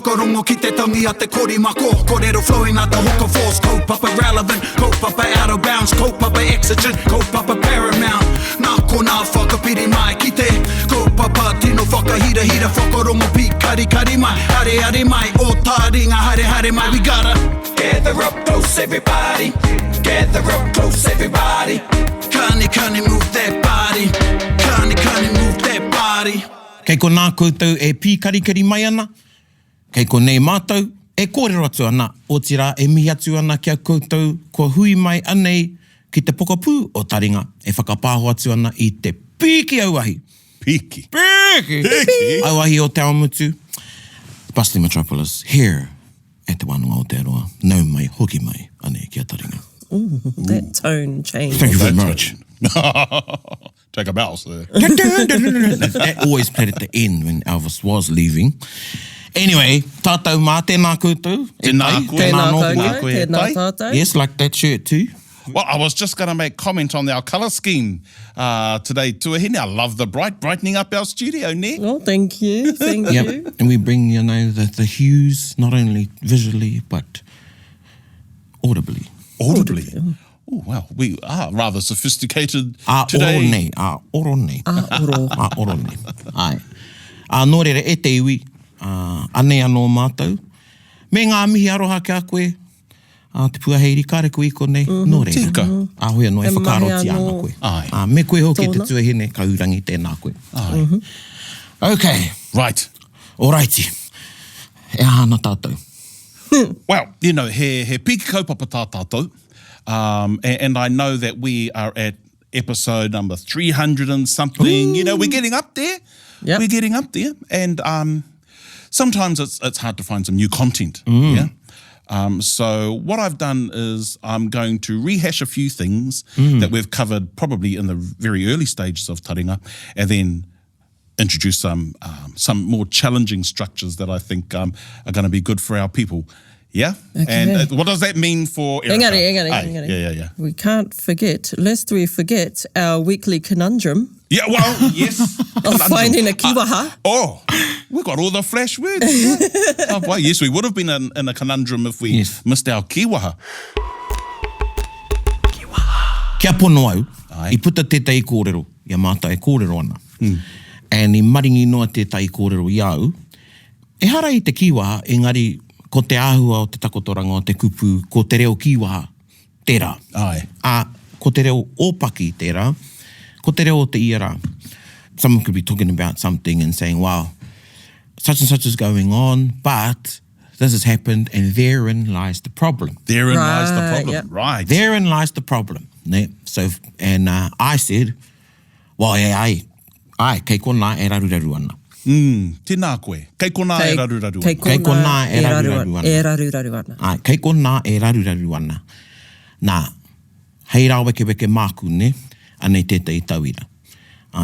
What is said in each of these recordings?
whakarongo ki te tangi a te korimako. Kōrero flowing out the hook of force. Kaupapa relevant, kaupapa out of bounds, kaupapa exigent, kaupapa paramount. Nā kona whakapiri mai ki te kaupapa tino whakahira whakarongo pi kari mai. Hare mai, o Taringa hare mai. We gotta gather up close everybody. Gather up close everybody. Kani move that body. Kani move that body. Kei ko nā koutou e pī kari mai ana. Kei ko nei mātou e kōrero atu ana. O tira e mihi atu ana kia koutou kua hui mai anei ki te pokapū o Taringa. E whakapāho atu ana i te pīki auahi. Piki. Auahi o Te Awamutu. Bustling Metropolis, here at Te Wānanga o Aotearoa. Nau mai, hoki mai, anei kia Taringa. Ooh, that tone change. Thank you very much. Take a bow, sir. That always played at the end when Elvis was leaving. Anyway, tātou mā, tēnā koutou. Tēnā koe. Tēnā Tēnā nō koe, tēnā tātou. Yes, like that shirt too. Well, I was just going to make comment on our colour scheme today, Tuahine. I love the brightening up our studio, ne? Oh, thank you. Thank you. And we bring, the hues, not only visually, but audibly. Audibly. Oh, wow. We are rather sophisticated today. Oro nei. Ai. Nō rere e te iwi, anei anō mātou. Me ngā mihi aroha kia koe, te puaheiri kare koe i konei, nō rere. Tika. Ahoia no e whakaroti ana koe. Ai. Me koe hoki te tuahine, ka urangi tēnā koe. Ai. Okay. Right. Alrighty. E hana tātou. Well, he piki kaupapa tā tātou. And I know that we are at episode number 300 and something. Ooh. We're getting up there. Yep. We're getting up there. And sometimes it's hard to find some new content. Yeah. So what I've done is I'm going to rehash a few things that we've covered probably in the very early stages of Taringa, and then introduce some more challenging structures that I think are going to be good for our people. Yeah? Okay. And what does that mean for Erica? Engari. Yeah. We can't forget, lest we forget our weekly conundrum Yeah, well, yes. of finding a kiwaha. We've got all the flash words. Yeah. Well, yes, we would have been in a conundrum if we missed our kiwaha. Kia pono au, Ai. I puta tētai kōrero, ia māta e kōrero ana. And I maringi noa tētai kōrero i au, e hara i te kiwaha, engari ko te āhua o te takotoranga o te kupu, ko te reo kiwaha, tērā. Ai. Ko te reo ōpaki tērā, ko te reo o te iara. Someone could be talking about something and saying, wow, such and such is going on, but this has happened, and therein lies the problem. Therein lies the Right, problem. yep. Right. Therein lies the problem. Ne? So, and I said, well, ai, kei kona e raruraru ana. Tēnā koe. Kei kona e raruraru. Kei Kei kona e raruraru ana. E raruraru ana. Ai, kei kona e raruraru ana. Nā, hei rā weke māku, ne? Anei tētai tauira.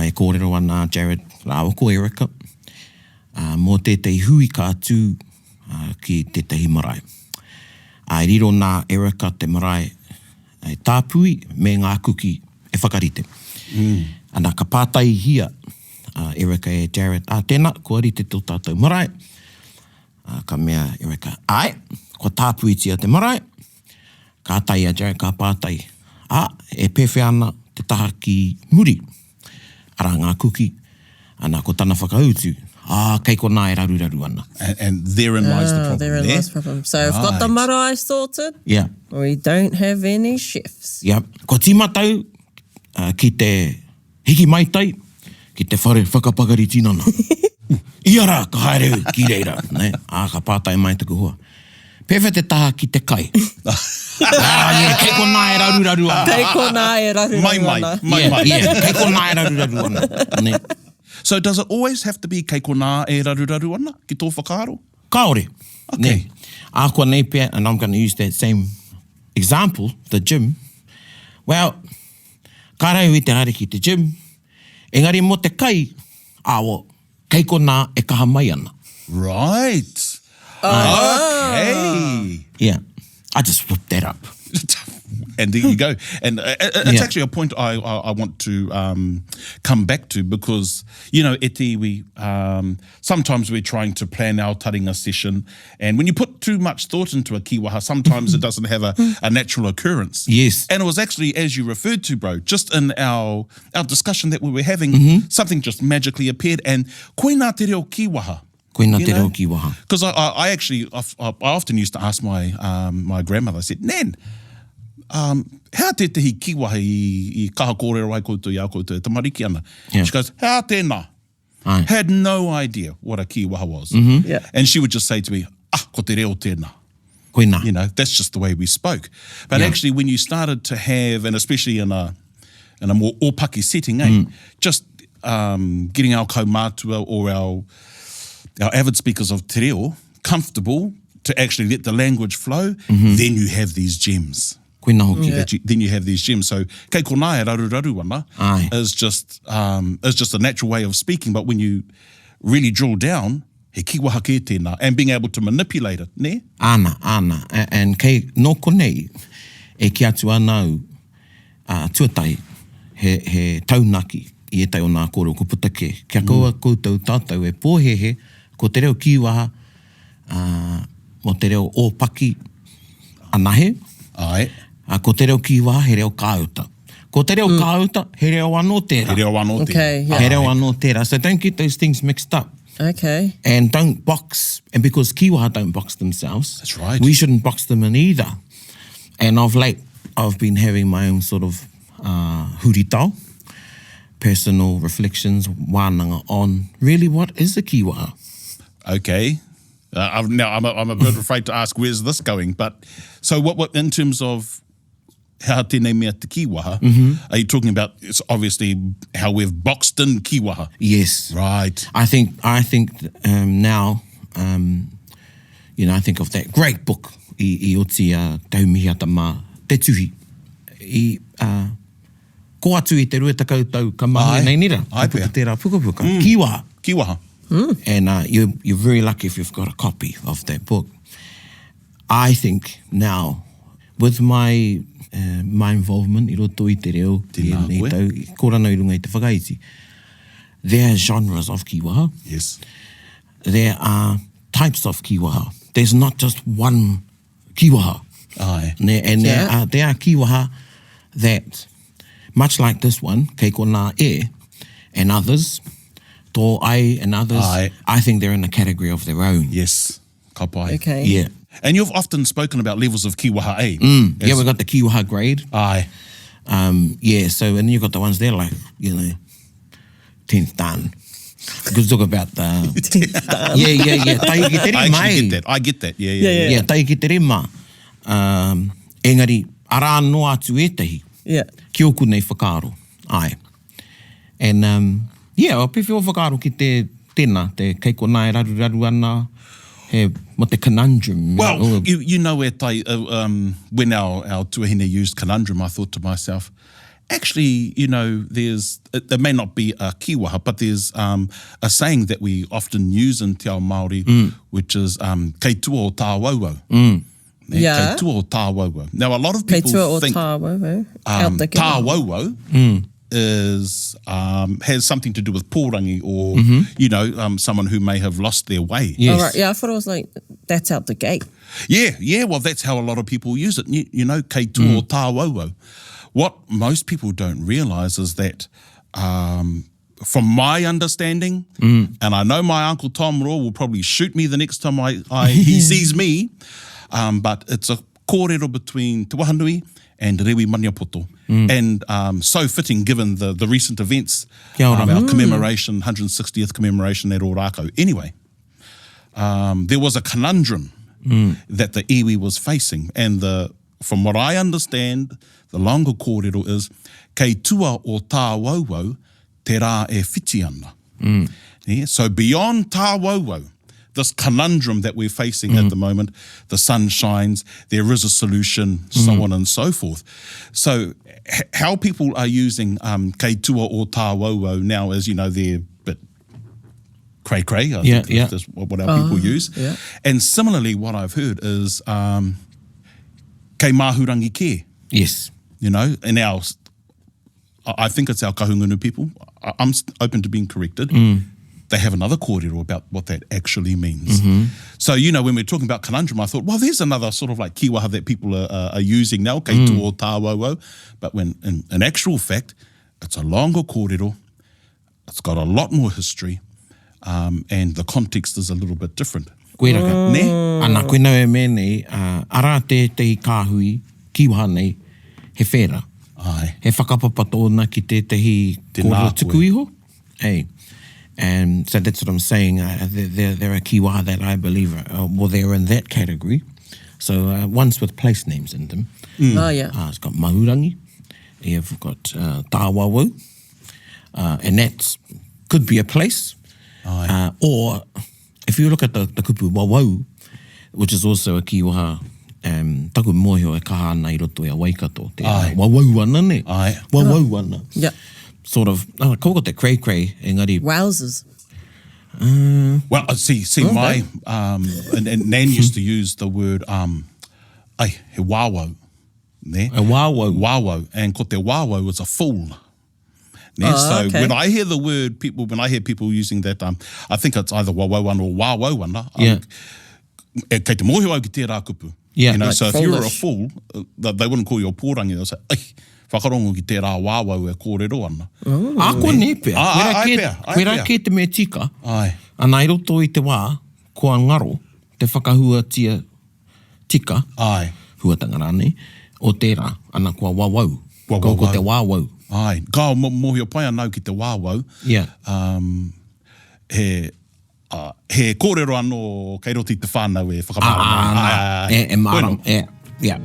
E kōrero ana Jared, rāwa ko Erica. Mō tētai hui ka atu ki tētai marae. Riro nā Erica te marae e tāpui me ngā kuki e whakarite. Ana ka pātai hia Erica e Jared, tēnā, kua rite tō tātou marae. Ka mea Erica, ai, kua tāpui tia te marae. Ka tai a Jared, ka pātai. E pewhi ana te taha ki muri. Ara ngā kuki, ana ko tana whakautu. Kei kona e raruraru ana. And therein lies the problem. Therein lies the problem. So we've got the marae sorted. Yeah. We don't have any chefs. Yeah. Ko tīmatau ki te hiki maitai, ki te whare whakapakari tinana. Iara, ka haere ki reira. Ne? Ka pātai mai tuku hua. Pewhi te taha ki te kai. Kei kona e raruraru ana. Kei kona e raruraru ana. Mai. Kei kona e raruraru ana. Ne? So does it always have to be kei kona e raruraru ana ki tō whakaaro? Kaore. Okay. Ne. Kua nei pia, and I'm going to use that same example, the gym. Well, ka rau I te rare ki te gym. Engari mo te kai, awo, kei kona e kaha mai ana. Right. Okay. Yeah. I just whipped that up. And there you go. And it's Yeah. actually a point I want to come back to because, you know, e te iwi, sometimes we're trying to plan our taringa session, and when you put too much thought into a kiwaha, sometimes it doesn't have a natural occurrence. Yes. And it was actually, as you referred to, bro, just in our discussion that we were having, something just magically appeared, and koe nā te reo kiwaha. Koina te reo kiwaha. Because I actually often used to ask my grandmother, I said, Nan, hea te tehi kiwaha i kaha kōrero ai koutou i a koutou e tamariki ana? Yeah. She goes, hea tēnā. Ai. Had no idea what a kiwaha was. Yeah. And she would just say to me, ko te reo tēnā. Koina. You know, that's just the way we spoke. But actually, when you started to have, and especially in a more ōpaki setting, just getting our kaumātua or our avid speakers of te reo comfortable to actually let the language flow, then you have these gems. Koina hoki. Then you have these gems. So kei konā e raru ana Ai. is just a natural way of speaking. But when you really drill down, he kiwaha ke tēnā, and being able to manipulate it, ne? Ana. And kei no konei e ki atu anau tuatai he taunaki i e tai o nā kōrero kuputake. Kia kaua koutou tātou e pōhehe ko te reo kiwaha mo te reo ōpaki anahe. Ai. Ko te reo kiwaha he reo kāuta. Ko te reo kāuta he reo anō tērā. He reo anō tēnā. Okay, yeah. He reo anō tērā. So don't get those things mixed up. Okay. And don't box, and because kiwaha don't box themselves, That's right. we shouldn't box them in either. And of late, I've been having my own sort of huritau, personal reflections, wānanga on really what is a kiwaha. Okay. I'm a bit afraid to ask where's this going, but so what in terms of how tēnei mea te kiwaha, are you talking about, it's obviously how we've boxed in kiwaha? Yes. Right. I think now, you know, I think of that great book, I oti Taumihi Atama, Te Tuhi, ko atu I te rua takau ka mahi Ai. nei nira. Ai Ka puta pea. tērā pukapuka. Kiwaha. Kiwaha. And you're very lucky if you've got a copy of that book. I think now, with my involvement, I roto I te reo, Tēnā koe. I korana I runga I te whakaiti, there are genres of kiwaha. Yes. There are types of kiwaha. There's not just one kiwaha. Aye. And there are kiwaha that, much like this one, kei ko nā e, and others, tō ai and others, Aye. I think they're in a category of their own. Yes. Ka pai. Okay. Yeah. And you've often spoken about levels of kiwaha, eh? Yeah, we've got the kiwaha grade. Aye. Yeah, so, and then you've got the ones there like, you know, 10th dan. Because talk about the... yeah. Tai ki te I rima, actually get that. I get that. Yeah. Yeah, tai ki te rima. Engari, ara no atu etahi. Yeah. Ki oku nei whakaaro. Ai. And, yeah, o pewhi o whakaaro ki te tēnā, te keiko nai raru ana, he, mo te conundrum. Well, you know where tai, when our tuahine used conundrum, I thought to myself, actually, you know, there may not be a kiwaha, but there's a saying that we often use in te ao Māori, which is kei tua o tā wauau. Yeah. Kei tua o tā wauau. Now, a lot of Kei people tua o think tā wauau. Out the tā kino. wauau is has something to do with pōrangi or, you know, someone who may have lost their way. Yes. All right. Yeah, I thought it was like, that's out the gate. Yeah, well, that's how a lot of people use it. You know, kei tua o tā wauau. What most people don't realise is that, from my understanding, and I know my Uncle Tom Raw will probably shoot me the next time he sees me, but it's a kōrero between Te Wahanui and Rewi Maniapoto. And so fitting given the recent events, Kia ora. our commemoration, 160th commemoration at Ōrākau. Anyway, there was a conundrum that the iwi was facing, and from what I understand, the longer kōrero is kei tua o tā wauau te rā e whiti ana. Yeah? So beyond tā wauau, this conundrum that we're facing at the moment, the sun shines, there is a solution, so on and so forth. So how people are using kei tua o tā wauau now is, you know, they're a bit cray-cray, I think that's what our people use. Yeah. And similarly, what I've heard is kei mahurangi ke. Yes. You know, and I think it's our kahungunu people. I'm open to being corrected. They have another kōrero about what that actually means. So, you know, when we're talking about conundrum, I thought, well, there's another sort of like kiwaha that people are using now, kei tō tāwauau. But when in actual fact, it's a longer kōrero, it's got a lot more history, and the context is a little bit different. Koe raka. Ne? Ana, koe nau e me nei, ara te kāhui, kiwaha nei, he whera. Ai. He whakapapa tōna ki tētahi kōrero tuku iho. Hey. And so that's what I'm saying. There are kiwaha that I believe they're in that category. So ones with place names in them. Oh, yeah. It's got mahurangi. You've got tāwawau. And that could be a place. Or if you look at the kupu wawau, which is also a kiwaha, taku mōhio e kaha ana i roto e a waikato. Wawau ana ne. Wawau ana. Yeah. Sort of, ko te cray-cray, engari. Wowzers. Well, see, my and Nan used to use the word he wāwau, ne? A wāwau. Wāwau, and ko te wāwau is a fool. Ne? So when I hear the word when I hear people using that, I think it's either wawauana or wāwauana. Yeah. Kei te mōhio au ki tērā kupu. Yeah. You know, Like so if you were a foolish. fool, they wouldn't call you a pōrangi. They'll say, whakarongo ki tērā wāwau e kōrero ana. Ko ne pēr. Ai pēr. Koe rā ke te mea tika. Ai. Ana i roto i te wā, kua ngaro, te whakahua tika, Ai. huatanga rāne, o tērā, ana kua wawau. Ko te wāwau. Ai. Ka mōhio pai anau ki te wāwau. Yeah. He kōrero anō kei roti te whānau e whakamārama. E māram. Yeah.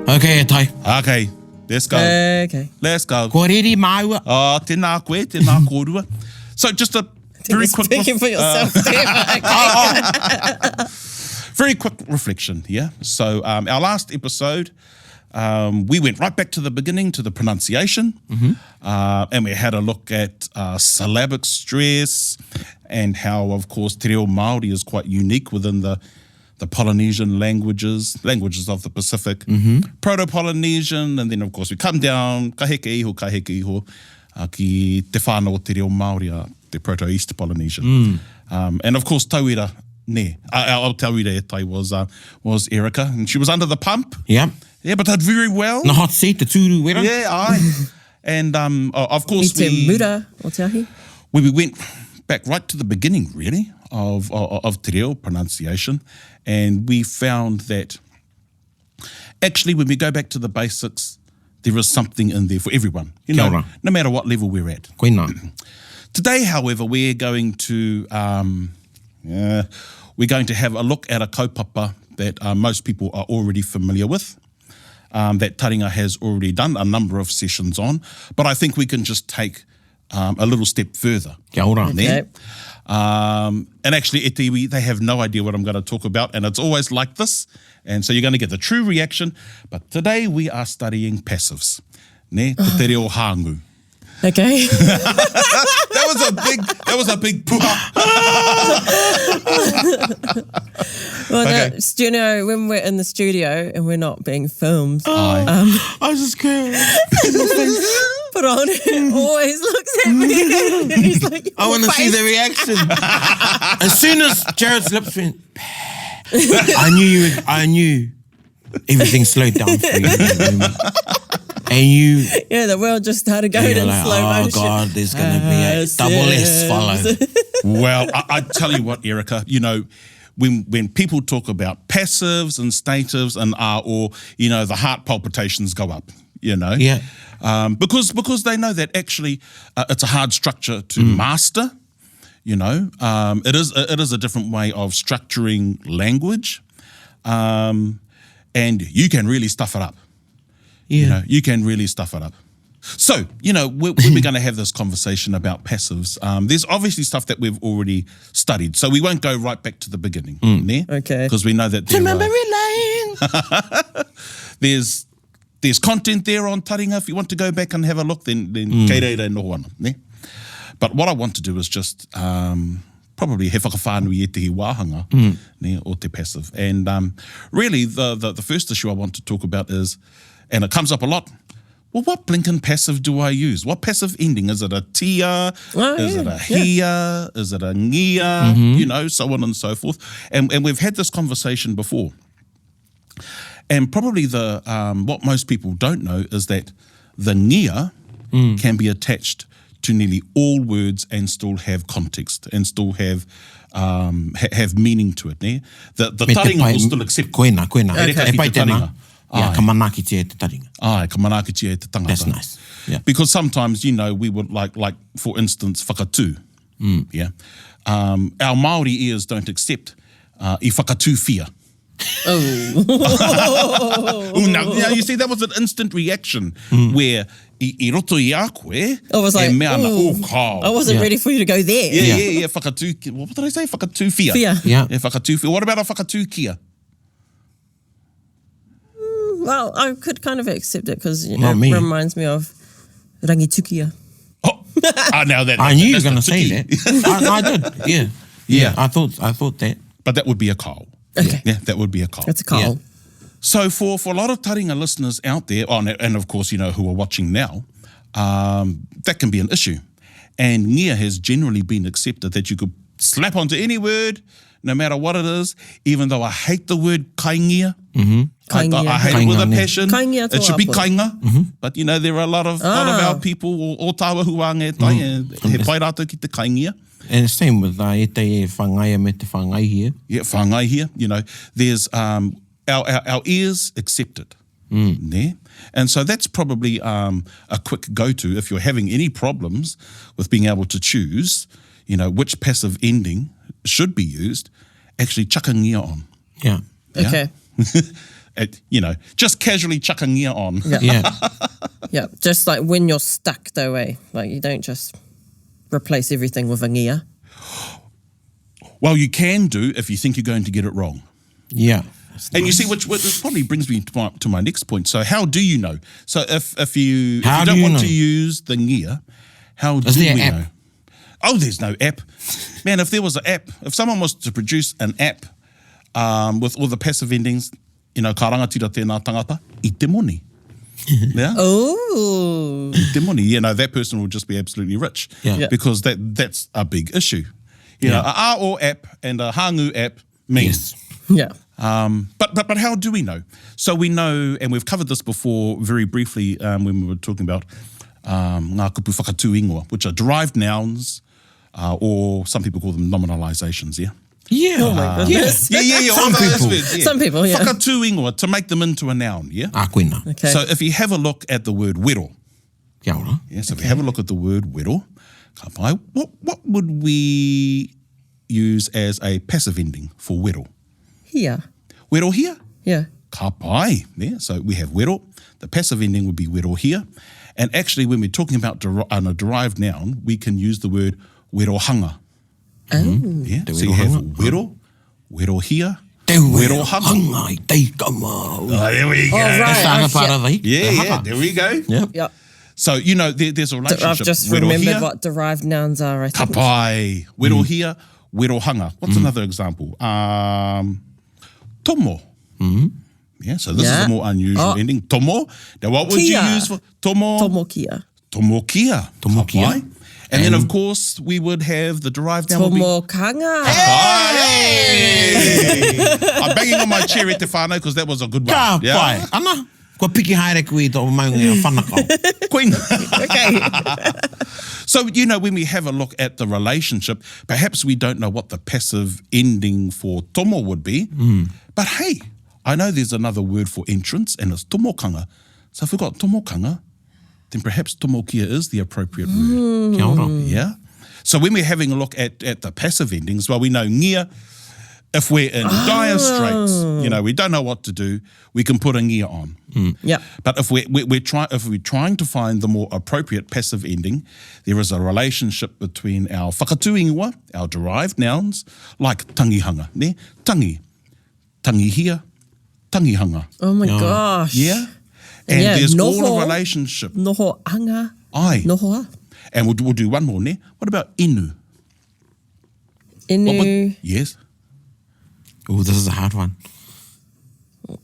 Okay, tai. Okay, let's go. Okay. Let's go. Ko riri māua. Tēnā koe, tēnā kōrua. So just a very quick... Speaking for yourself, Very quick reflection here. So our last episode, we went right back to the beginning, to the pronunciation, and we had a look at syllabic stress and how, of course, te reo Māori is quite unique within the Polynesian languages of the Pacific, Proto-Polynesian, and then, of course, we come down, kaheke iho, ki te whānau o te reo Māori, te Proto-East Polynesian. And, of course, tauira ne. Our tauira e tai was Erica, and she was under the pump. Yeah. Yeah, but did very well. Na hot seat, te tūru wera. Yeah, aye. And, of course, I te mura o te ahi. we went back right to the beginning, really, of te reo pronunciation, and we found that actually when we go back to the basics, there is something in there for everyone, Kia ora. no matter what level we're at. Koe nā. Today, however, we're going to have a look at a kaupapa that most people are already familiar with, that Taringa has already done a number of sessions on, but I think we can just take a little step further. Kia ora. Ne? And actually, e te iwi, they have no idea what I'm going to talk about, and it's always like this, and so you're going to get the true reaction. But today we are studying passives. Ne? Ko te reo hāngu. Okay. That was a big puha. Well, Okay. do you know, when we're in the studio and we're not being filmed, I was just scared. Ron always looks at me and he's like, I want to see the reaction. As soon as Jared's lips went, I knew everything slowed down for you. And you... Yeah, the world just started going in like, slow motion. Oh, God, there's going to be a double S follow. Well, I tell you what, Erica, you know, when people talk about passives and statives and or, you know, the heart palpitations go up, you know. Yeah. Because they know that actually it's a hard structure to master, you know. It is a different way of structuring language, and you can really stuff it up. Yeah. You know, you can really stuff it up. So, you know, when we're going to have this conversation about passives, there's obviously stuff that we've already studied. So we won't go right back to the beginning. Ne? Okay. Because we know that there's content there on Taringa. If you want to go back and have a look, then kei reira noho ana. Ne? But what I want to do is just probably he whakawhānui e te hi wāhanga ne, o te passive. And really, the first issue I want to talk about is, and it comes up a lot, well, what blinking passive do I use? What passive ending? Is it a tia? Is it a hia? Is it a ngia? You know, so on and so forth. And we've had this conversation before. And probably what most people don't know is that the ngia can be attached to nearly all words and still have context and still have meaning to it. Ne? The taringa will still accept. Koena. Okay. E pai tēnā. Yeah, ka manakitia e te taringa. Ai, ka manakitia e te tangata. That's nice. Yeah. Because sometimes, you know, we would like for instance, whakatū. Yeah. Our Māori ears don't accept I whakatū whia. Now, you see, that was an instant reaction where I roto I a koe, I was like, kao. I wasn't ready for you to go there. Yeah, whakatū, what did I say? Whakatū whia. Yeah. Whakatū whia. What about a whakatū kia? Well, I could kind of accept it because it Not me. reminds me of rangitukia. Oh, now that I knew you were that's going to the say tuki. that. I did. Yeah. I thought that. But that would be a kao. Okay. Yeah, that would be a kao. That's a call. Yeah. So for a lot of taringa listeners out there, and of course, you know, who are watching now, that can be an issue. And ngia has generally been accepted that you could slap onto any word, no matter what it is, even though I hate the word kaingia. Kaingia. I hate it with a passion. Kaingia It should be toa kainga. But, you know, there are a lot of our people, o tāua huanga e tai, he pai rātou ki te kaingia. And same with e te e whangaia me te whangai here. Yeah, whangai here. You know, there's our ears accept it. Ne? And so that's probably a quick go-to if you're having any problems with being able to choose, you know, which passive ending should be used, actually chuck a ngia on. Yeah. Okay. You know, just casually chuck a ngia on. Yeah. Yeah. Just like when you're stuck, though, like you don't just replace everything with a ngia. Well, you can do if you think you're going to get it wrong. Yeah. And you see, which probably brings me to my next point. So how do you know? So if you don't want to use the ngia, how do we know? Oh, there's no app. Man, if there was an app, if someone was to produce an app with all the passive endings, you know, ka rangatira tēnā tangata, I te moni. Yeah? Oh. I te moni. You know, that person will just be absolutely rich. Yeah. Because that's a big issue. You know, a Ao app and a Hāngu app means. Yeah. But how do we know? So we know, and we've covered this before very briefly when we were talking about ngā kupu whakatū ingoa, which are derived nouns, or some people call them nominalizations, yeah? Yeah. Oh my goodness. Yeah. Some all those people. words, yeah. Some people, yeah. Whakatū ingoa, to make them into a noun, yeah? Koena. Okay. So if you have a look at the word wero, Kia ora. yes, if you have a look at the word wero, ka pai, what would we use as a passive ending for wero? Here. Wero here? Yeah. Ka pai. Yeah, so we have wero. The passive ending would be wero here. And actually, when we're talking about a derived noun, we can use the word werohanga. Oh. Yeah, so you have wero, wero here, Te werohanga. hanga i te kamau. There we go. Oh, right. That's the Oh, part of the Yeah, there we go. Yep. Yep. So, you know, there's a relationship. I've just Wero remembered here, what derived nouns are, I ka think. pai. Wero here, werohanga. What's another example? Tomo. Yeah, so this is a more unusual ending. Tomo. Now, what would you Kia. use for tomo? Tomokia. Tomokia. Tomokia. Ka pai. And then, of course, we would have the derived noun would be Tomokanga. Hey! I'm banging on my chair at te whānau because that was a good one. Ka pai. Ana. Kua piki haere kui tō maunga i a whanakau. Queen. Okay. So, you know, when we have a look at the relationship, perhaps we don't know what the passive ending for tomo would be. But hey, I know there's another word for entrance, and it's tomokanga. So if we've got tomokanga, then perhaps tomokia is the appropriate word. Kia ora. Yeah. So when we're having a look at the passive endings, well, we know ngia. If we're in dire straits, you know, we don't know what to do, we can put a ngia on. Yep. But if we're trying to find the more appropriate passive ending, there is a relationship between our whakatū ingoa, our derived nouns, like tangihanga, ne? Tangi here, tangihanga. Oh my gosh. Yeah? And yeah, there's all noho. a relationship. Noho anga. Ai. Nohoa. And we'll do one more, ne? What about inu? Inu, Yes. Oh, this is a hard one.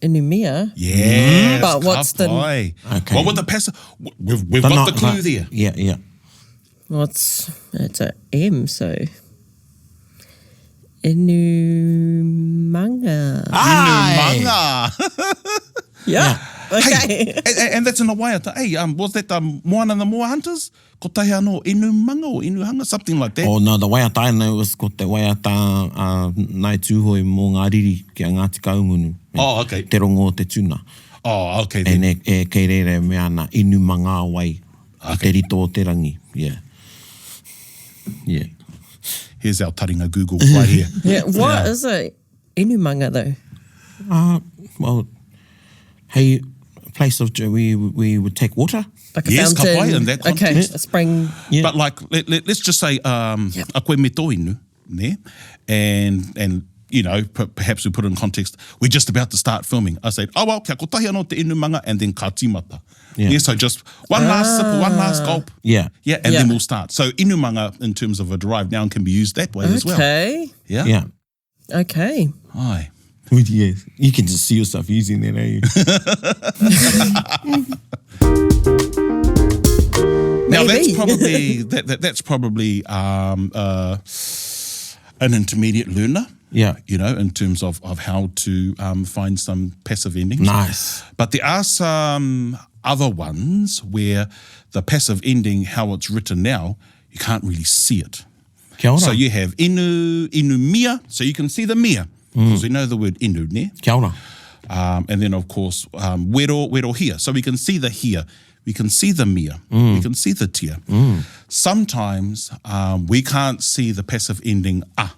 inu mia. Yes. But what's the- Kapai. Okay. What would the passive... We've But got not- the clue not- there. Yeah, yeah. It's a M, so. Inu manga. Manga. Yeah. Okay. And that's in the waiata. Hey, was that Moana and the Moa Hunters? Ko tahi anō inu manga or inu hanga, something like that. Oh, no, the waiata I know was ko te waiata nai tūhoi mō ngā riri ki a Ngāti Kaungunu. Oh, okay. Te rongo o te tuna. Oh, okay then. E kei rere mea na inu manga wai. Okay. Te rito o te rangi. Yeah. Yeah. Here's our Taringa Google right here. Yeah. What is it? Inu manga though. Well, hey, a place of we would take water. Like a Yes, fountain. kapai in that Okay, context. a spring. Yeah. But like, let's just say, a koe me tō inu, ne? And you know, perhaps we put it in context, we're just about to start filming. I said, oh, well, kia kotahi anō te inu manga, and then ka timata. Yeah. So just one last sip, one last gulp. Yeah. Yeah, and Yeah. then we'll start. So inu manga, in terms of a derived noun, can be used that way as well. Okay. Yeah? Yeah. Okay. Aye. Yes. You can just see yourself using that, eh? Now that's Maybe. probably that's probably an intermediate learner. Yeah. You know, in terms of how to find some passive endings. Nice. But there are some other ones where the passive ending, how it's written now, you can't really see it. Kia ora. So you have inu mia, so you can see the mia, because we know the word inu, ne? Kia ora. And then, of course, wero here. So we can see the here. We can see the mia. We can see the tia. Sometimes we can't see the passive ending a.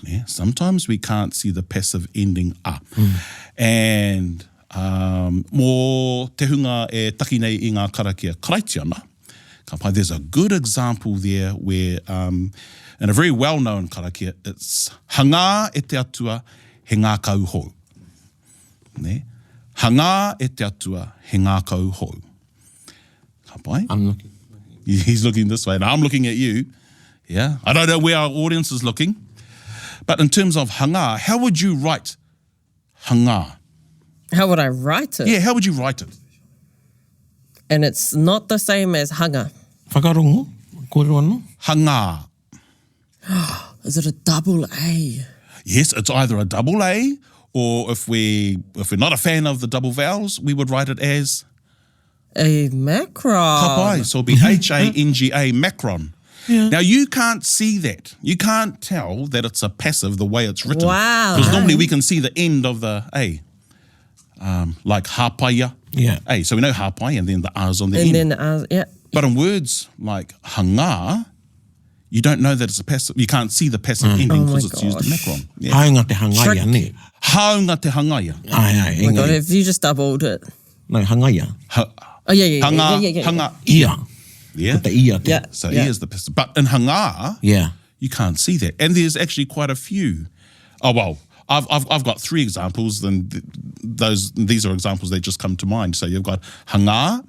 Yeah, sometimes we can't see the passive ending a. And mō te hunga e taki nei i ngā karakia karaitiana, ka pai, there's a good example there where, in a very well-known karakia, it's hanga e te atua he ngā kau hou. Ne? Hanga e te atua he ngā kau hou. Ka pai? I'm looking. He's looking this way, and I'm looking at you. Yeah, I don't know where our audience is looking, but in terms of hanga, how would you write hanga? How would I write it? Yeah, how would you write it? And it's not the same as hanga. Whakarongo? Kōrero anō? Hanga. Is it a double A? Yes, it's either a double A, or if we're not a fan of the double vowels, we would write it as A macron. kapai. So it'll be H-A-N-G-A, macron. Yeah. Now, you can't see that. You can't tell that it's a passive the way it's written. Wow. Because normally we can see the end of the A. Like hāpaia. Yeah. A. So we know hāpai, and then the R's on the And end. then, yeah. But in words like hanga, you don't know that it's a passive. You can't see the passive ending Oh because my it's used in gosh. macron. Yeah. Haunga te hangaia, ne? Haunga te hangaia. Ai, Oh my God, engari. if you just doubled it. No, hangaia. Oh, yeah. Hanga, hanga, Ia. yeah. Ko te ia te. Yeah. So he is the passive. But in hanga, Yeah. you can't see that. And there's actually quite a few. Oh, well, I've got 3 examples, and these are examples that just come to mind. So you've got hanga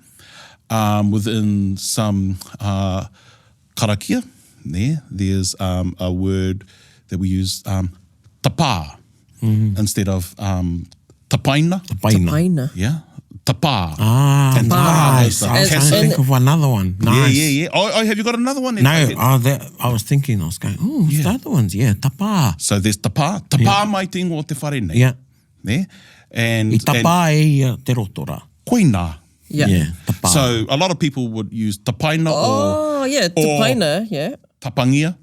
within some karakia. There's a word that we use, tapa, instead of tapaina. Paina. Paina. Yeah, tapa. Ah, nice. Tapa. I was trying to And- think of another one. Nice. Yeah. Oh, have you got another one? No, I was thinking, I was going, oh, what's the other ones? Yeah, tapa. So there's tapa. Tapa mai te ingo o te whare nei. Yeah. Ne? And I tapa e ia te rotora. koina. Yeah. Yeah, tapa. So a lot of people would use tapaina or Oh, yeah. Tapaina, yeah. tapangia.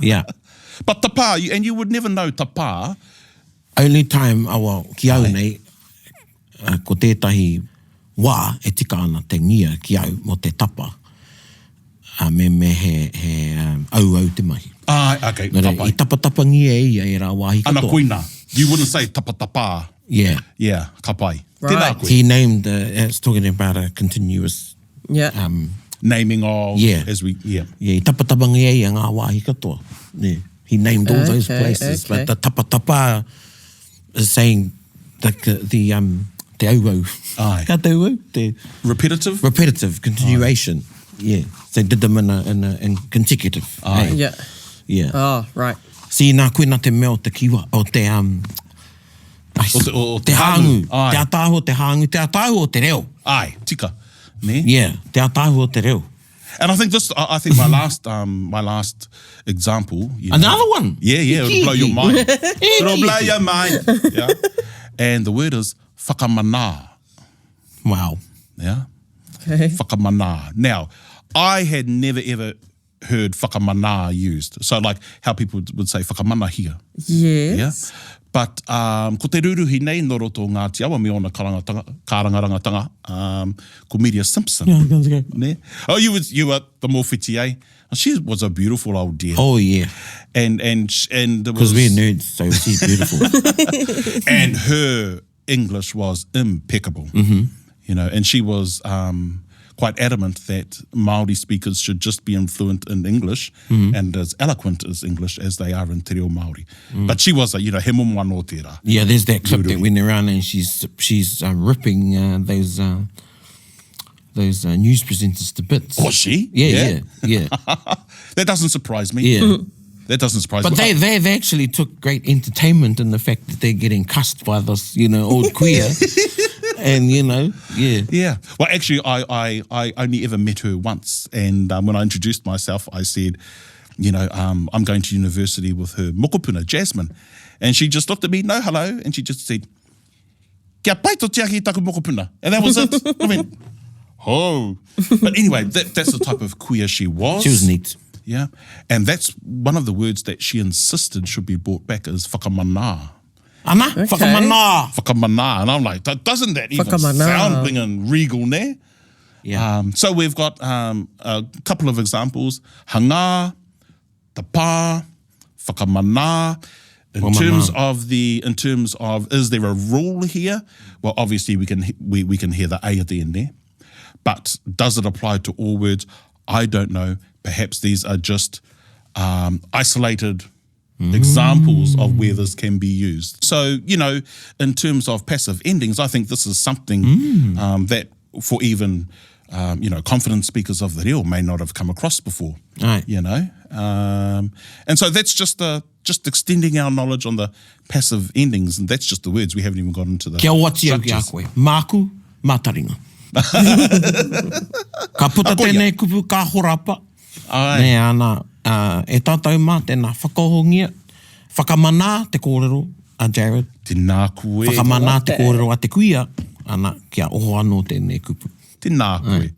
Yeah. But tapa, and you would never know tapa. Only time, ki au nei, ko tētahi wā e tika ana te ngia ki au mo te tapa. Me he au te mahi. Okay, Nō tapai. I tapa ngia e ia e rā wāhi Ana katoa. koina. You wouldn't say tapa. Yeah. Yeah, kapai. Right. Tēnā koe. He named, it's talking about a continuous, Yeah. Naming of, Yeah. as we, yeah. I tapa ngia e ia ngā wāhi katoa. Yeah. He named all those Okay, places, okay. but the tapa is saying the te au. Aye. Ka te au, te Repetitive? repetitive continuation. Yeah. So did them in consecutive. Aye. Hey? Yeah. Yeah. Oh, right. Si nā koe nā te mea o te kiwa, o te... O te hāngu. Ai. Te atahu o te hāngu, te atahu o te reo. Ai, tika. Ne? Yeah, te atahu o te reo. And I think my last example. You know, Another one. Yeah, it'll blow your mind. It'll blow your mind. Yeah. And the word is whakamana. Wow. Yeah. Okay. Whakamana. Now, I had never ever heard whakamana used. So like how people would say whakamana here. Yes. Yeah. But ko te ruruhi nei no roto o Ngāti Awa me ona kārangarangatanga, ko Media Simpson. Yeah, guns go. Ne? Oh, you were the more whiti, eh? She was a beautiful old dear. Oh, yeah. And Because we're nerds, so she's beautiful. and her English was impeccable. Mm-hmm. You know, and she was quite adamant that Māori speakers should just be fluent in English and as eloquent as English as they are in Te Reo Māori. But she was he momoa no tērā. Yeah, there's that clip that went around and she's ripping those news presenters to bits. Was she? Yeah. That doesn't surprise me. Yeah. That doesn't surprise But me. they've actually took great entertainment in the fact that they're getting cussed by this, old queer. And, yeah. Yeah. Well, actually, I only ever met her once. And when I introduced myself, I said, I'm going to university with her mokopuna, Jasmine. And she just looked at me, no hello. And she just said, kia pai to tiaki taku mokopuna. And that was it. I mean, oh. But anyway, that's the type of queer she was. She was neat. Yeah. And that's one of the words that she insisted should be brought back is whakamana. Ana? Whakamana. Whakamana. And I'm like, doesn't that even Whakamana. sound blingin' regal, ne? Yeah. So we've got a couple of examples. Hanga, tapa, whakamana. In terms of is there a rule here? Well, obviously we can hear the A at the end there. But does it apply to all words? I don't know. Perhaps these are just isolated examples of where this can be used. So, in terms of passive endings, I think this is something that for even, confident speakers of the reo may not have come across before. Aye. And so that's just extending our knowledge on the passive endings, and that's just the words. We haven't even got into the Kia wati au ki a koe. Māku, mātaringa. Ka puta tēnei kupu ka horapa. Ai. Nei ana, e tātou mā tēnā whakahohongia, whakamana te kōrero a Jared, Tēnā koe. whakamana te kōrero a te kuia, ana kia oho anō tēnei kupu. Tēnā koe.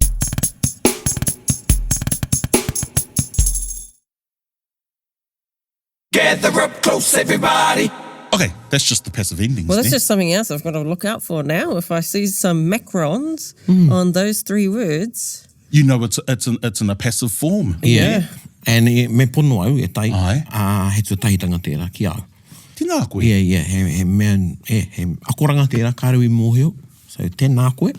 Gather up close, everybody. Okay, that's just the passive endings. Well, that's there. just something else I've got to look out for now. If I see some macrons on those three words. You know it's in a passive form. Yeah. And me pono au e tai, Ai. he tuatahitanga tērā ki au. Tēnā koe. Yeah, he mea, he akoranga tērā kārewi mōheo, so tēnā koe.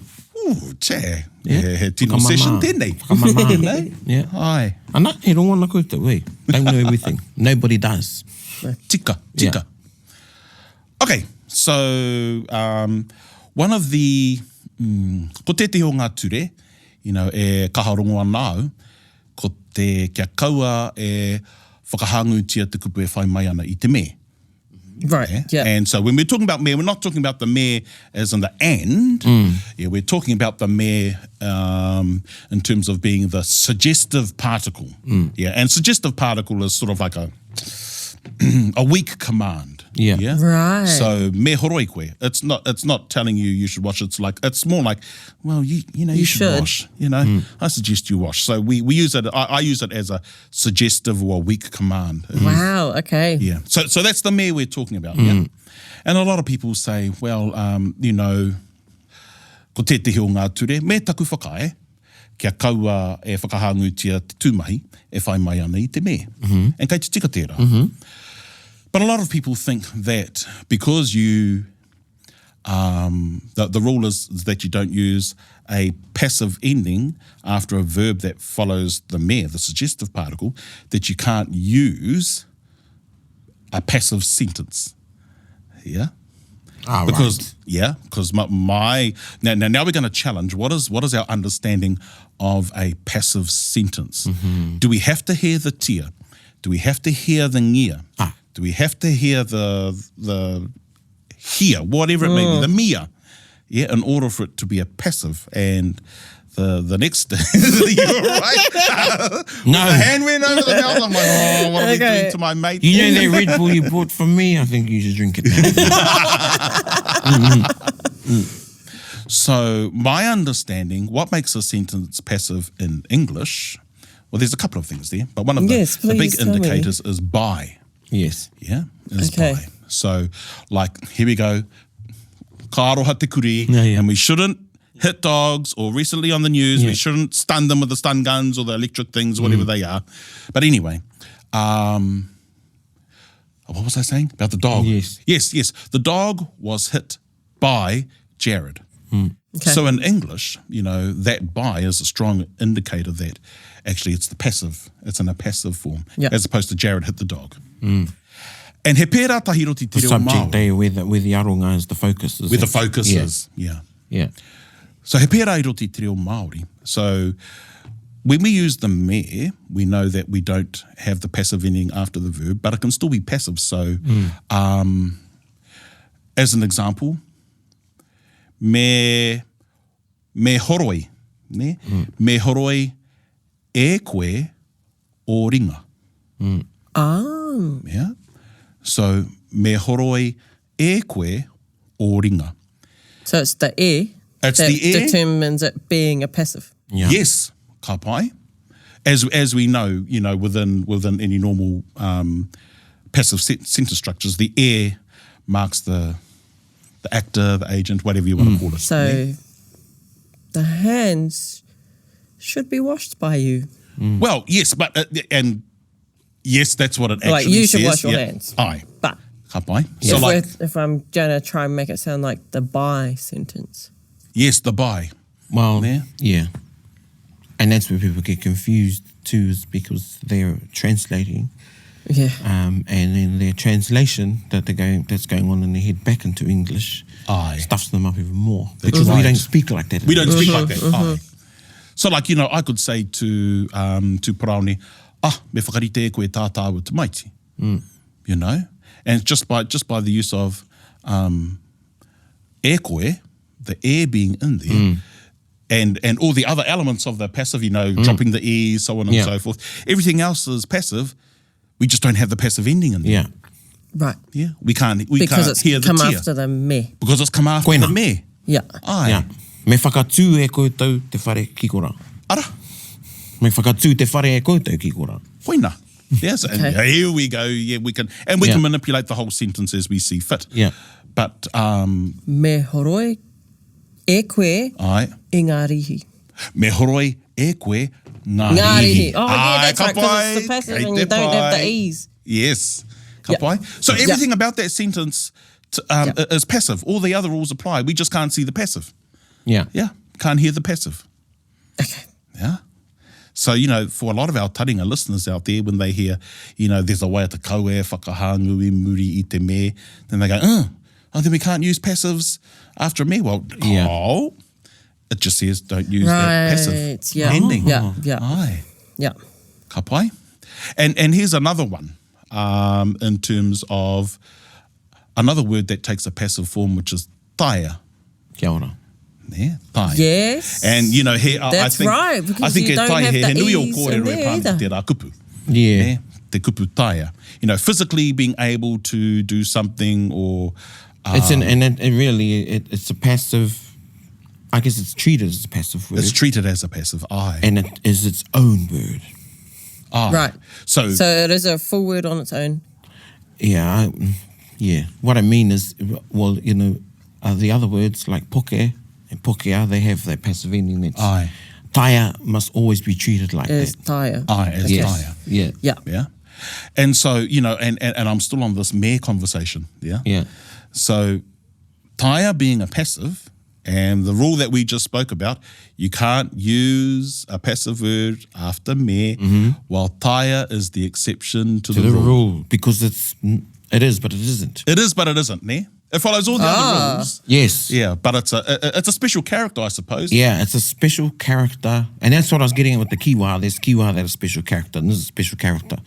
Ooh, che. Yeah. He tino Whakamana. session tēnei. Whakamana. Yeah. Ai. Ana, he rongo na koutou, ei. Don't know everything. Nobody does. Tika. Yeah. Okay, so one of the ko te te o ngā ture, e kaharongo anau, ko te kia kaua e whakahangutia te kupu e whai mai ana I te me. Right, yeah. And so when we're talking about me, we're not talking about the me as in the and. Yeah, we're talking about the me in terms of being the suggestive particle. Yeah, and suggestive particle is sort of like a weak command. Yeah. Right. So me horoi koe. It's not telling you should wash. It's more like, well, you should wash. I suggest you wash. So we use it. I use it as a suggestive or a weak command. Wow, okay. Yeah. So that's the me we're talking about. Yeah. And a lot of people say, well, ko te te o ngā ture, me taku whakae, kia kaua e whakahangutia te tūmahi, e whai mai ana I te me. And kei te tika tērā. But a lot of people think that because you, the rule is that you don't use a passive ending after a verb that follows the me, the suggestive particle, that you can't use a passive sentence. Yeah? Ah, Because right. yeah, because now we're going to challenge what is our understanding of a passive sentence. Do we have to hear the tia Do we have to hear the ngia? Ah. Do we have to hear the here, whatever it may be, the mia, yeah, in order for it to be a passive? And the next, you're right. No. The hand went over the mouth. I'm like, oh, what are we doing to my mate? You know that Red Bull you bought from me? I think you should drink it now. So my understanding, what makes a sentence passive in English, well, there's a couple of things there, but one of the big indicators is by. Yes. Yeah, is Okay. by. So, like, here we go. Ka aroha te kuri, Yeah. and we shouldn't hit dogs, or recently on the news, we shouldn't stun them with the stun guns or the electric things, whatever they are. But anyway, what was I saying? About the dog. Yes. Yes. The dog was hit by Jared. Okay. So in English, that by is a strong indicator that actually it's the passive. It's in a passive form, as opposed to Jared hit the dog. And he pērā tahiro te The reo subject Māori. there where the aronga is the focus. Where the focus is, yeah. Yeah. So he pērā iro te reo Māori. So when we use the me, we know that we don't have the passive ending after the verb, but it can still be passive. So as an example, me horoi, ne? Me horoi e koe o ringa. Yeah. So me horoi e koe o ringa. So it's the e It's that the e. determines it being a passive. Yeah. Yes, ka pai. As we know, within any normal passive sentence structures, the e marks the actor, the agent, whatever you want to call it. So the hands should be washed by you. Well, yes, but and yes, that's what it actually Like, you should says. wash your Yeah. hands. Aye, But ka pai. So if I'm going to try and make it sound like the by sentence. yes, the by. Well, Yeah. yeah. And that's where people get confused too, is because they're translating. Yeah. And then their translation that's going on in their head back into English stuffs them up even more. That's Because we right. don't speak like that. We don't speak like that. Aye. So I could say to Paraone, me whakarite koe tātā o te maiti. And just by the use of e koe, the e being in there, and all the other elements of the passive, dropping the e, so on and so forth. Everything else is passive. We just don't have the passive ending in there. Yeah. Right. Yeah. We can't Because it's hear the come tia. after the me. Because it's come after Koina. the me. Yeah. Aye. Yeah. Me whakatū e koutou te whare kikora. Ara. Me whakatū te whare e koutou kikora. Koina. Yes, and Okay. here we go. Yeah, we can manipulate the whole sentence as we see fit. Yeah. But Me horoi e koe aye, i ngā rihi. me horoi e koe ngā Ngā rihi. rihi. Oh, yeah, that's Aye, right, ka because it's the pai, passive kei and te you don't have the pai. e's. Yes, ka Yeah. pai. So Yeah. everything about that sentence is passive. All the other rules apply. We just can't see the passive. Yeah. Yeah, can't hear the passive. Okay. Yeah. So, for a lot of our Taringa listeners out there, when they hear, there's a way to kaue, whakahangui, muri i te me, then they go, then we can't use passives after me. Well, it just says don't use that passive ending. Yeah. Aye. Yeah. Ka pai. And here's another one in terms of another word that takes a passive form, which is taia. Kia ora. Yeah, taia. Yes. And, here, That's I think, right, because I think you e don't tai have he the nui o e's kōrero in e there pāna either. te rā kupu. Yeah. Ne? Te kupu taia. Physically being able to do something or... It's it's a passive, I guess it's treated as a passive word. It's treated as a passive. Aye. And it is its own word. Aye. Right. So it is a full word on its own. Yeah. What I mean is, well, the other words like poke and pokea, they have that passive ending. That's, Aye. taia must always be treated like Is that. taia. Aye, as Yes. taia. Yeah. Yeah. Yeah. And so, and I'm still on this mere conversation. Yeah. Yeah. So taia being a passive, and the rule that we just spoke about, you can't use a passive word after me, while taia is the exception to the rule. Because it is, but it isn't. It is, but it isn't, ne? It follows all the other rules. Yes. Yeah, but it's a special character, I suppose. Yeah, it's a special character. And that's what I was getting at with the kiwa. There's kiwa that is special character, and this is a special character.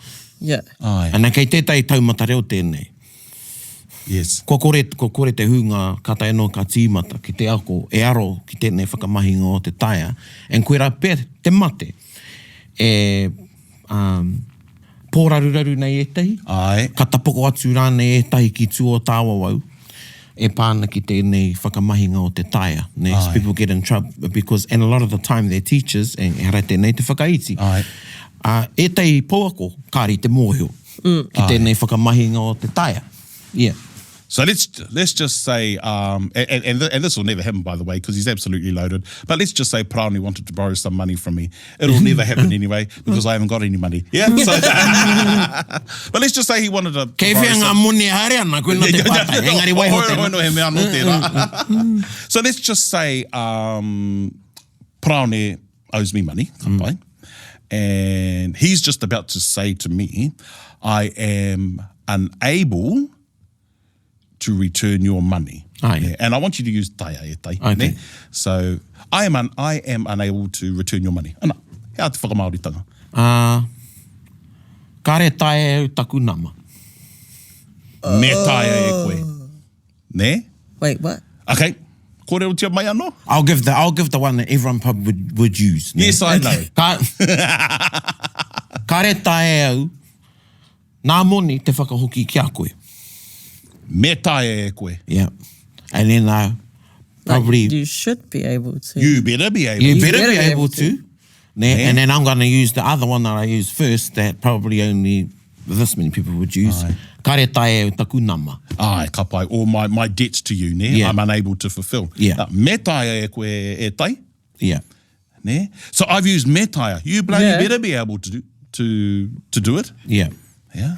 Yeah. Ai. Ana kei tētai taumata reo tēnei. Yes. Ko kore te hunga kata eno ka tīmata ki te ako e aro ki tēnei whakamahinga o te taia. En koe rā pē te mate e pōraruraru nei e tahi. Ai. Ka tapoko atu rānei e tahi ki tū o tāwawau. E pāna ki tēnei whakamahinga o te taia. Ne? So people get in trouble because, and a lot of the time they're teachers, and hara tēnei te whakaiti. Ai. E tei pōako, kāri te mōhio. Ki tēnei whakamahinga o te taia. Yeah. So let's just say, and this will never happen, by the way, because he's absolutely loaded. But let's just say Praoni wanted to borrow some money from me. It'll never happen anyway because I haven't got any money. Yeah. So, but let's just say he wanted to. Kei whea ngā moni haere ana, koe no te pātai. Engari waiho tēnā. He mea no tērā. So let's just say Praoni owes me money, kapai, and he's just about to say to me, I am unable to return your money. Yeah, and I want you to use taia e tai. Okay. Ne? So I am unable to return your money. Ana, hea te whakamaoritanga. Kare taia au taku nama. Me taia e koe. Ne? Wait, what? Okay. Kore o tia mai anō? I'll give the one that everyone probably would use. Ne? Yes, I know. Kare taia au nā moni te whakahoki ki a koe. Me taia e koe. Yeah. And then probably... Like, you should be able to. You better be able You to. better be able to. Ne? Yeah. And then I'm going to use the other one that I used first that probably only this many people would use. Aye. Kare tae au taku nama. Ai, ka pai. Or my debts to you, ne? Yeah. I'm unable to fulfill. Yeah. Me taia e koe e tai. Yeah. Ne? So I've used me taia. You bloody Yeah. better be able to do it. Yeah. Yeah.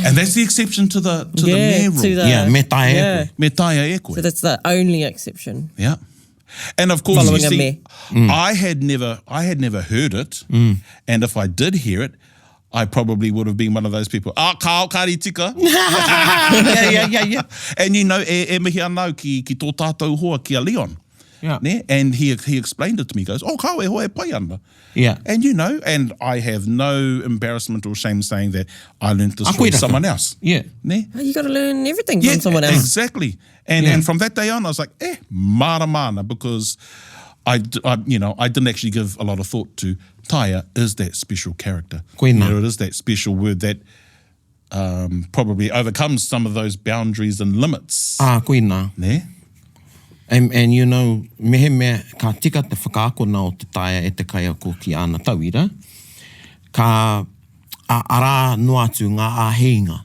And that's the exception to the me rule. to the- Yeah, me tae e Yeah. koe. Me taia e koe. So that's the only exception. Yeah. And of course, Following you a see, me. I had never heard it. And if I did hear it, I probably would have been one of those people. Kao kari tika. Yeah. And you know, e mihi anau ki tō tātou hoa ki a Leon. Yeah. Ne? And he explained it to me. He goes, kao e hoa e pai ana. Yeah. And you know, and I have no embarrassment or shame saying that I learned this A from koe raka. someone else. Yeah. Ne? Oh, you got to learn everything from someone else. Exactly. And Yeah. and from that day on, I was like, mara mana, because I didn't actually give a lot of thought to taia is that special character. Koina. You know, it is that special word that probably overcomes some of those boundaries and limits. Koe nā. Ne? And you know, mehe mea ka tika te whakaakona o te taia e te kai ako ki ana tauira, ka ara noa atu ngā āheinga.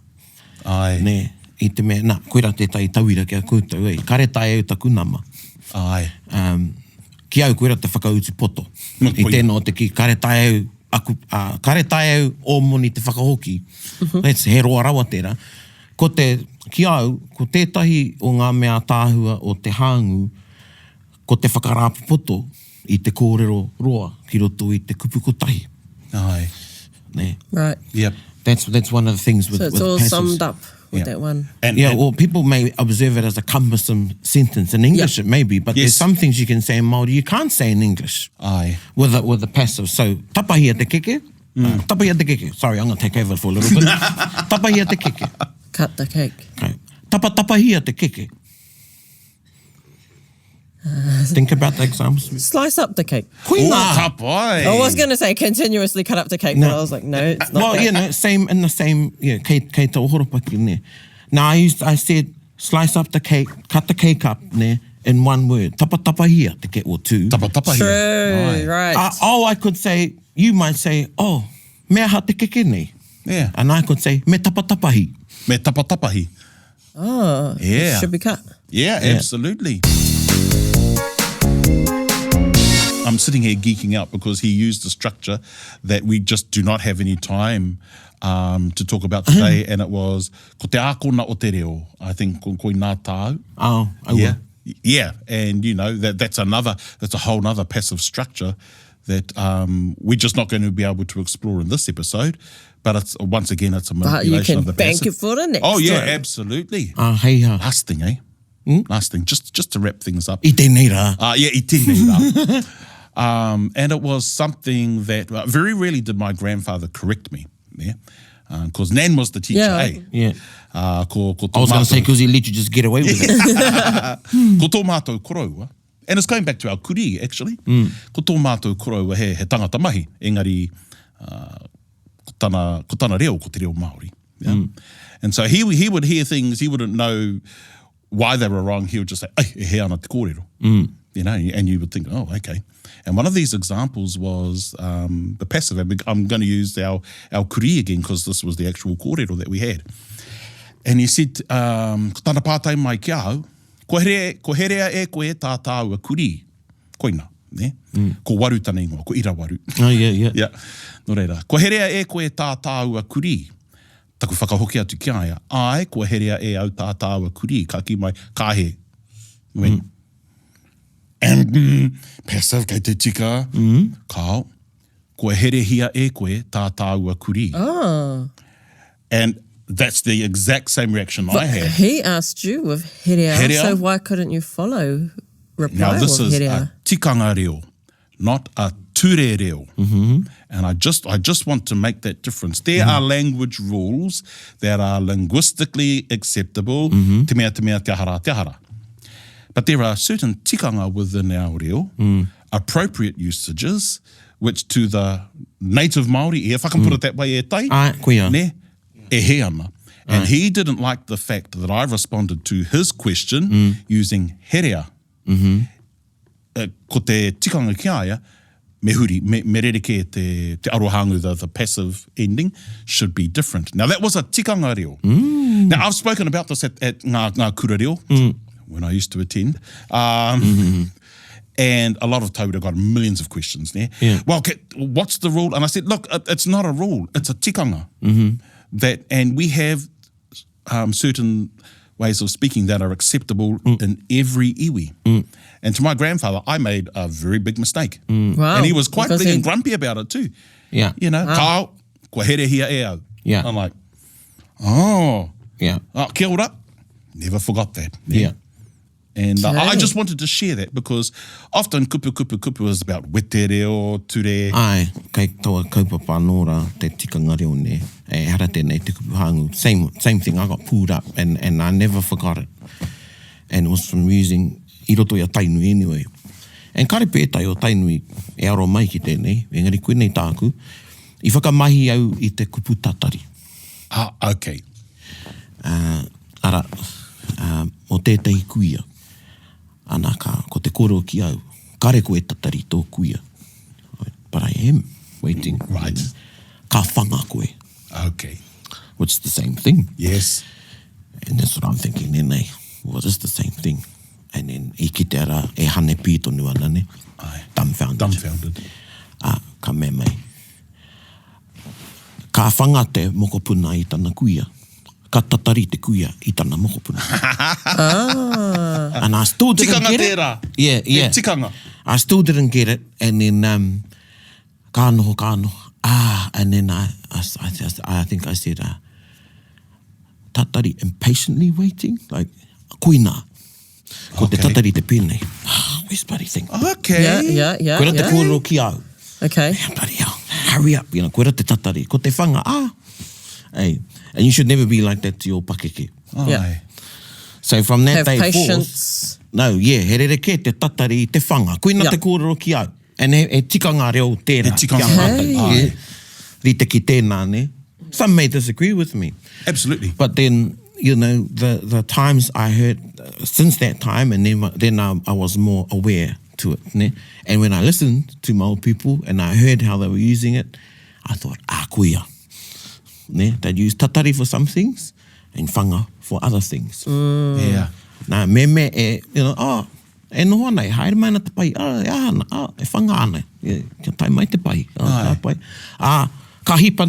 Ai. Ne, i te mea, koe rā tētai tauira ki a koutou, kare taia au taku nama. Ai. Ki au koe rā te whakautu poto. Koe. I tēnā o te ki, kare taia au o moni te whakahoki. Let's he roa rawa tērā. Ki au, ko tētahi o ngā mea tāhua o te hāngu, ko te whakarāpu poto i te kōrero roa ki roto i te kupu kotahi. Ai. Ne? Right. Yep. That's one of the things with So it's with all passives. summed up with Yeah. that one. And, Yeah, and- well, people may observe it as a cumbersome sentence. In English, Yeah. it may be, but Yes. there's some things you can say in Māori you can't say in English Ai. with the passive. So, tapahi te keke. Tapahi te keke. Sorry, I'm going to take over for a little bit. Tapahi te keke. Cut the cake. Okay. Tapahi te keke. Think about the examples. Slice up the cake. Koe Oh, nā. ka pai. I was going to say continuously cut up the cake, but I was like, no, it's not Well, that. you know, same in the same, kei te ohoropaki, ne. Now, I said, slice up the cake, cut the cake up, ne, in one word. Tapahia te ke, or two. Tapa True, hia. Ai. right. I could say, you might say, oh, mea ha te keke nei. Yeah. And I could say, me tapahi. Me tapahi. Oh, Yeah. it should be cut. Yeah, absolutely. I'm sitting here geeking out because he used a structure that we just do not have any time to talk about today, and it was ko te ākona o te reo. I think ko nā tāu. Oh, I Yeah. will. Yeah, and you know that's a whole other passive structure that we're just not going to be able to explore in this episode. But it's once again, it's a But you manipulation can of the bank passive. it for the next Oh yeah, time. absolutely. Hei ha. Last thing, eh? Last thing, just to wrap things up. I tēnei rā. Yeah, I tēnei rā. And it was something that very rarely did my grandfather correct me. Yeah. Because Nan was the teacher, eh? Yeah. Ko I was going to say, because he let you just get away with it. Ko tō mātou koroua. And it's going back to our kuri, actually. Ko tō mātou koroua he tangata mahi. Engari, ko tana reo, ko te reo Māori. Yeah? And so he would hear things, he wouldn't know why they were wrong. He would just say, e he ana te kōrero. You know, and you would think, oh, okay. And one of these examples was the passive. I'm going to use our kuri again because this was the actual kōrero that we had. And he said, ko tana pātai mai ki au, ko herea e koe tā tāua kuri. Koina, ne? Ko waru tana ingoa, ko ira waru. Oh, yeah. Yeah, no reira. Ko herea e koe tā tāua kuri. Taku whakahoki atu ki aia. Ai, ko herea e au tā tāua kuri. Ka ki mai, ka he. And passive, kei te tika. Kao, ko herehia e koe tā tāua kuri. And that's the exact same reaction I had. He asked you with herea, Herea? so why couldn't you follow reply Now this with is herea? a tikanga reo, not a ture reo. And I just want to make that difference. There are language rules that are linguistically acceptable. Te mea, te hara. But there are certain tikanga within our reo, appropriate usages, which to the native Māori, if I can put it that way, e tai, Ai, koia. ne, e he ana. And he didn't like the fact that I responded to his question using herea. Ko te tikanga ki aia, me huri, me rereke te arohangu, the passive ending, should be different. Now, that was a tikanga reo. Now, I've spoken about this at ngā kura reo, when I used to attend. And a lot of tauira got millions of questions there. Yeah. Well, what's the rule? And I said, look, it's not a rule. It's a tikanga. And we have certain ways of speaking that are acceptable in every iwi. And to my grandfather, I made a very big mistake. Wow. And he was quite Because big and grumpy about it too. Yeah. You know, kao, ko herehia e au. Yeah. I'm like, oh. Yeah. Kia ora. Never forgot that. Yeah. And I Okay. just wanted to share that because often kupu kupu kupu is about wete reo, ture. Ai, kei toa kaupapa nōra te tikanga reo ne, e hara tēnei te kupu hāngu. Same thing, I got pulled up and I never forgot it. And it was from using I roto i a tainui anyway. And kare pētai o tainui e aro mai ki tēnei, engari koe nei tāku, I whakamahi au I te kupu tatari. Okay. Ara, o tētai kuia, ana ko te koro ki au, kare koe tatari tō kuia. But I am waiting. Right. Ka whanga koe. Okay. Which is the same thing. Yes. And that's what I'm thinking, nei, what is the same thing? And then I ki te ara, e hane pītonu ana ne, Aye. dumbfounded. Ka mea mai. Ka whanga te mokopuna I tana kuia. Ka tatari te kuia I tana mokopuna. And I still didn't Tikanga get it. tērā. Yeah. Te tikanga. I still didn't get it. And then, ka noho. And then I think I said, tatari impatiently waiting? Like, koina. Ko te Okay. tatari te pēnei. Where's bloody thing? Okay. Yeah. Koe ra te kōrero ki au. Okay. Bloody hell, hurry up, koe ra te tatari. Ko te whanga, Hey, and you should never be like that to your pakeke. Yeah. Aye. So from that Have day patience. forth, no, he rereke te tatari I te whanga. Koina Yeah. te kōrero ki au. And he tikanga reo tērā. He tikanga. Kia mātou. Hey. Yeah. Rite ki tēnā, ne? Some may disagree with me. Absolutely. But then, the times I heard, since that time, and then I was more aware to it. Ne? And when I listened to my old people and I heard how they were using it, I thought, kuia. Ne? They'd use tatari for some things and whanga for other things. Yeah. Nā me e, e noho nei, haere mai na te pai, e whanga ana, kia tai mai te pai, Ai. tā pai. Ka hipa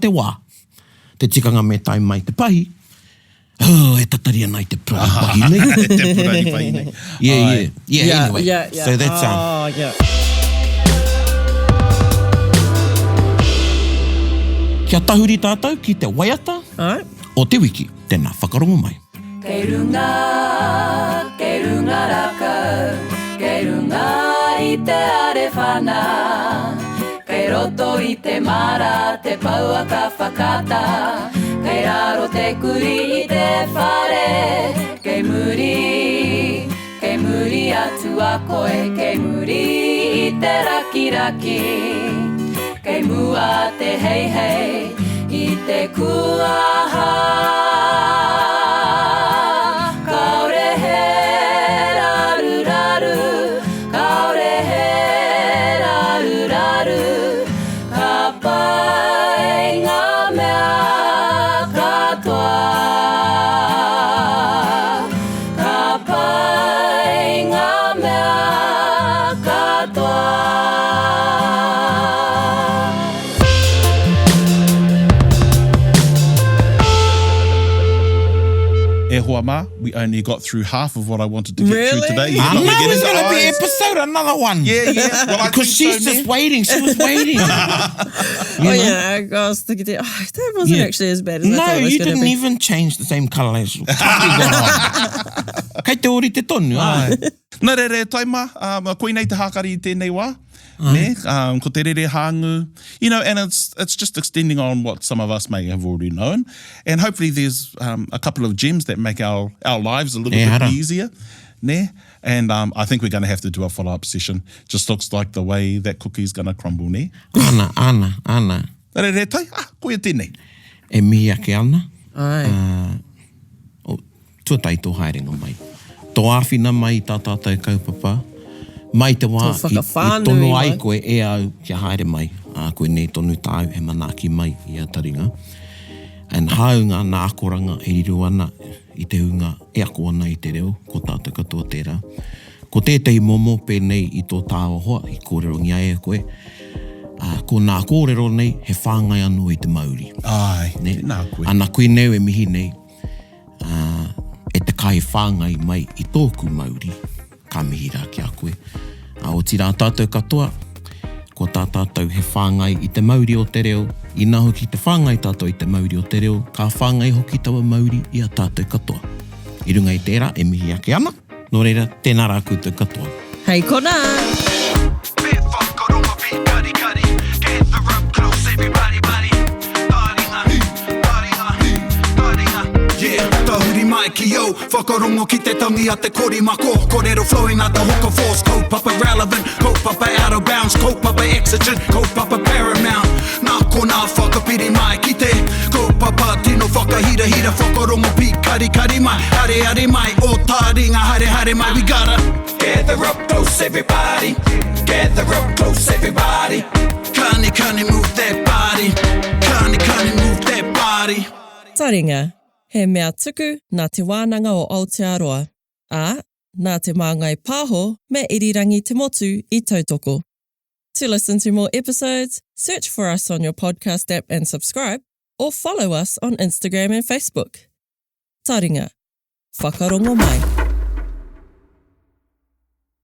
te wā, te tikanga me tai mai te pai, e tatari ana I te pahi nei. Te purani pai nei. Yeah, anyway. Yeah. So that's, yeah. kia tahuri tātou ki te waiata All right. o te wiki, tēnā whakarongo mai. Kei runga rakau, kei runga I te are whana, kei roto i te mara, te paua ka whakata. Kei raro te kuri i te whare, kei muri atu a koe, kei muri i te raki. Kei mua te hei hei, i te kuaha. Kaore he raru, kaore he raru, ka pai ngā mea katoa. Ka pai ngā mea katoa. E hoa mā, we only got through half of what I wanted to get through Really? today. I But know we're getting it's to going to be eyes. episode, another one. Yeah. Well, I Because think she's so, just ne? waiting. She was waiting. I was thinking, that wasn't actually as bad as I No, thought it was you going to didn't be. even change the same colour as Kei te ori te tonu, ai. Nā re taima, koe nei te hākari i tēnei wā. Ne? Ko te rere hāngu. You know, and it's just extending on what some of us may have already known. And hopefully there's a couple of gems that make our lives a little bit hara. easier. Ne? And I think we're going to have to do a follow-up session. Just looks like the way that cookie's going to crumble, ne? Ana. Nā re tai, koe tēnei. E mihi ake ana. Ai. Tuatai tō haerenga mai. Tō āwhina mai i tā tātou kaupapa. Mai te wā, Tō i whakawhānui tono ai mai. koe e au kia haere mai. Koe nei tonu tāu he manaaki mai i a Taringa. And haunga nā akoranga e riru ana i te hunga e ako ana i te reo, ko tātou katoa tērā. Ko tētahi momo pēnei i tō tāo hoa, i kōrero ngia e koe. Ko nā kōrero nei, he whāngai anō i te Māori. Ai, Ne? nā koe. Ana koe neu e mihi nei, e te kai whāngai mai i tōku Māori, ka mihi rā ki a koe. O tira tātou katoa, ko tā tātou he whāngai i te Māori o te reo, i nā hoki te whāngai tātou i te Māori o te reo, ka whāngai hoki taua Māori i a tātou katoa. I runga i tērā, e mihi ake ana, nō reira, tēnā rā koutou katoa. Hei kona! Bit whakaronga, bit kari. Gather up close, everybody, buddy. Taringa. Yeah, tahuri mai ki au. Whakarongo ki te tangi a te kori mako. Kōrero flowing out the hookah force. Kaupapa relevant, kaupapa out of bounds. Kaupapa exigent, kaupapa paramount. Nā ko nā whakapiri mai ki te kaupapa tino whakahira. Whakarongo pi kari mai. Hare mai, o Taringa, hare mai. We gotta gather up close, everybody. Gather up close, everybody. Kani move that body. Kani move that body. Taringa, he mea tuku nā te wānanga o Aotearoa, nā te māngai pāho me irirangi te motu i tautoko. To listen to more episodes, search for us on your podcast app and subscribe, or follow us on Instagram and Facebook. Taringa, whakarongo mai.